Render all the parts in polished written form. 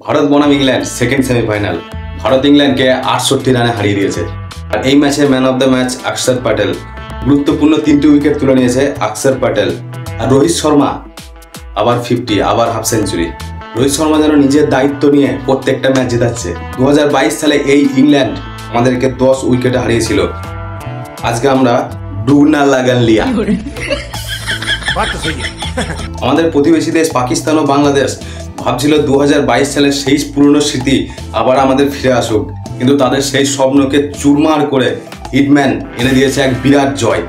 ভারত বনাম England second semifinal. Bharat ইংল্যান্ডকে 68 রানে হারিয়ে দিয়েছে। আর এই ম্যাচে ম্যান অফ দ্য ম্যাচ অক্ষর প্যাটেল। গুরুত্বপূর্ণ 3টি উইকেট তুলে নিয়েছে অক্ষর প্যাটেল। আর রোহিত শর্মা আবার 50, আবার হাফ সেঞ্চুরি। রোহিত শর্মা যেন নিজের দায়িত্ব নিয়ে প্রত্যেকটা ম্যাচ জেতাচ্ছে। 2022 সালে এই ইংল্যান্ড আমাদেরকে 10 উইকেটে হারিয়েছিল। আজকে আমরা ডুবনা লাগান লিয়া। আমাদের প্রতিবেশী দেশ পাকিস্তান ও বাংলাদেশ ভাবছিল 2022 সালের সেই পুরনো স্মৃতি আবার আমাদের ফিরে আসুক, কিন্তু তাদের সেই স্বপ্নকে চুরমার করে হিটম্যান এনে দিয়েছে এক বিরাট জয়।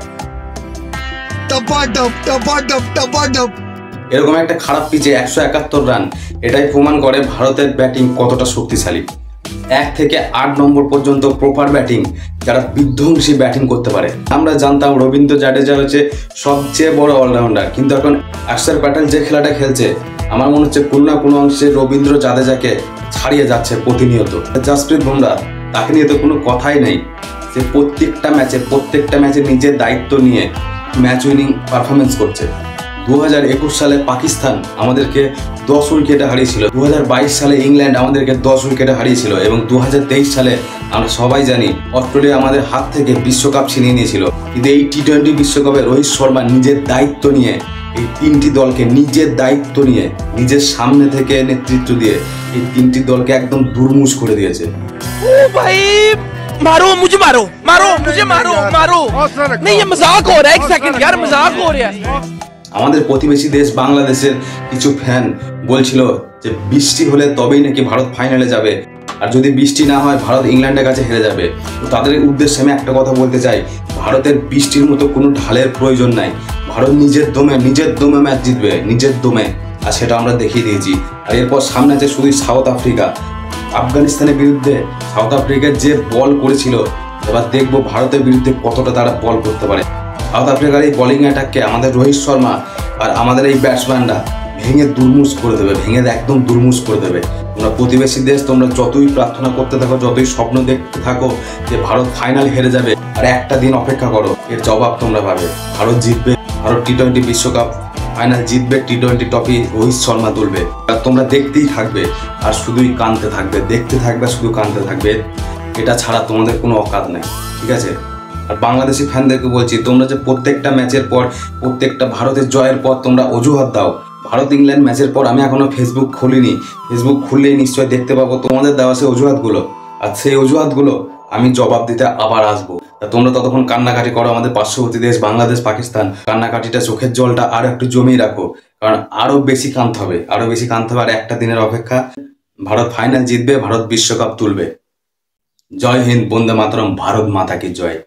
এরকম একটা খারাপ পিচে 171 রান, এটাই প্রমাণ করে ভারতের ব্যাটিং কতটা শক্তিশালী। 1 থেকে 8 নম্বর পর্যন্ত প্রপার ব্যাটিং, যারা বিধ্বংসী ব্যাটিং করতে পারে। আমরা জানতাম রবীন্দ্র জাডেজা হচ্ছে সবচেয়ে বড় অলরাউন্ডার, কিন্তু এখন অক্ষর প্যাটেল যে খেলাটা খেলছে আমার মনে হচ্ছে কোনো না কোনো অংশে রবীন্দ্র জাডেজাকে ছাড়িয়ে যাচ্ছে প্রতিনিয়ত। জাসপ্রীত বুমরা, তাকে নিয়ে তো কোনো কথাই নেই। সে প্রত্যেকটা ম্যাচে নিজের দায়িত্ব নিয়ে ম্যাচ উইনিং পারফরমেন্স করছে। 2021 সালে পাকিস্তান আমাদেরকে 10 উইকেটে হারিয়েছিল। 2022 সালে ইংল্যান্ড আমাদেরকে 10 উইকেটে হারিয়েছিল এবং 2023 সালে আমরা সবাই জানি অস্ট্রেলিয়া আমাদের হাত থেকে বিশ্বকাপ ছিনিয়ে নিয়েছিল। কিন্তু এই টি-20 বিশ্বকাপে রোহিত শর্মা নিজের দায়িত্ব নিয়ে এই 3টি দলকে নিজের সামনে থেকে নেতৃত্ব দিয়ে এই 3টি দলকে একদম দুর্মুষ করে দিয়েছে। ओ भाई मारो मुझे, मारो मुझे, मारो नहीं, ये मजाक हो रहा है। एक सेकंड यार, मजाक हो रहा है। আমাদের প্রতিবেশী দেশ বাংলাদেশের কিছু ফ্যান বলছিল যে বৃষ্টি হলে তবেই নাকি ভারত ফাইনালে যাবে, আর যদি বৃষ্টি না হয় ভারত ইংল্যান্ডের কাছে হেরে যাবে। তো তাদের উদ্দেশ্যে আমি একটা কথা বলতে চাই, ভারতের বৃষ্টির মতো কোনো ঢালের প্রয়োজন নাই। ভারত নিজের দমে ম্যাচ জিতবে, নিজের দমে, আর সেটা আমরা দেখিয়ে দিয়েছি। আর এরপর সামনে আছে শুধু সাউথ আফ্রিকা। আফগানিস্তানের বিরুদ্ধে সাউথ আফ্রিকা যে বল করেছিল, এবার দেখবো ভারতের বিরুদ্ধে কতটা তারা বল করতে পারে। সাউথ আফ্রিকার এই বোলিং অ্যাটাককে আমাদের রোহিত শর্মা আর আমাদের এই ব্যাটসম্যানরা ভেঙে একদম দুর্মুষ করে দেবে। তোমরা প্রতিবেশী দেশ, তোমরা যতই প্রার্থনা করতে থাকো, যতই স্বপ্ন দেখতে থাকো যে ভারত ফাইনাল হেরে যাবে, আর একটা দিন অপেক্ষা করো, এর জবাব তোমরা পাবে। ভারত জিতবে, ভারত টি-20 বিশ্বকাপ ফাইনাল জিতবে, টি-20 ট্রফি রোহিত শর্মা তুলবে। আর তোমরা দেখতেই থাকবে আর শুধুই কাঁদতে থাকবে, দেখতে থাকবে, শুধু কাঁদতে থাকবে। এটা ছাড়া তোমাদের কোনো অকাত নেই, ঠিক আছে? আর বাংলাদেশি ফ্যানদেরকে বলছি, তোমরা যে প্রত্যেকটা ম্যাচের পর, প্রত্যেকটা ভারতের জয়ের পর তোমরা অজুহাত দাও। ভারত ইংল্যান্ড ম্যাচের পর আমি এখনো ফেসবুক খুলিনি, ফেসবুক খুললেই নিশ্চয়ই দেখতে পাবো তোমাদের দেওয়া সেই অজুহাতগুলো। আর সেই অজুহাতগুলো আমি জবাব দিতে আবার আসবো। তোমরা ততক্ষণ কান্নাকাটি করো, আমাদের পার্শ্ববর্তী দেশ বাংলাদেশ পাকিস্তান, কান্নাকাটিটা, চোখের জলটা আরো একটু জমিয়ে রাখো, কারণ আরো বেশি কাঁদতে হবে। আর একটা দিনের অপেক্ষা। ভারত ফাইনাল জিতবে, ভারত বিশ্বকাপ তুলবে। জয় হিন্দ, বন্দে মাতরম, ভারত মাতা কি জয়।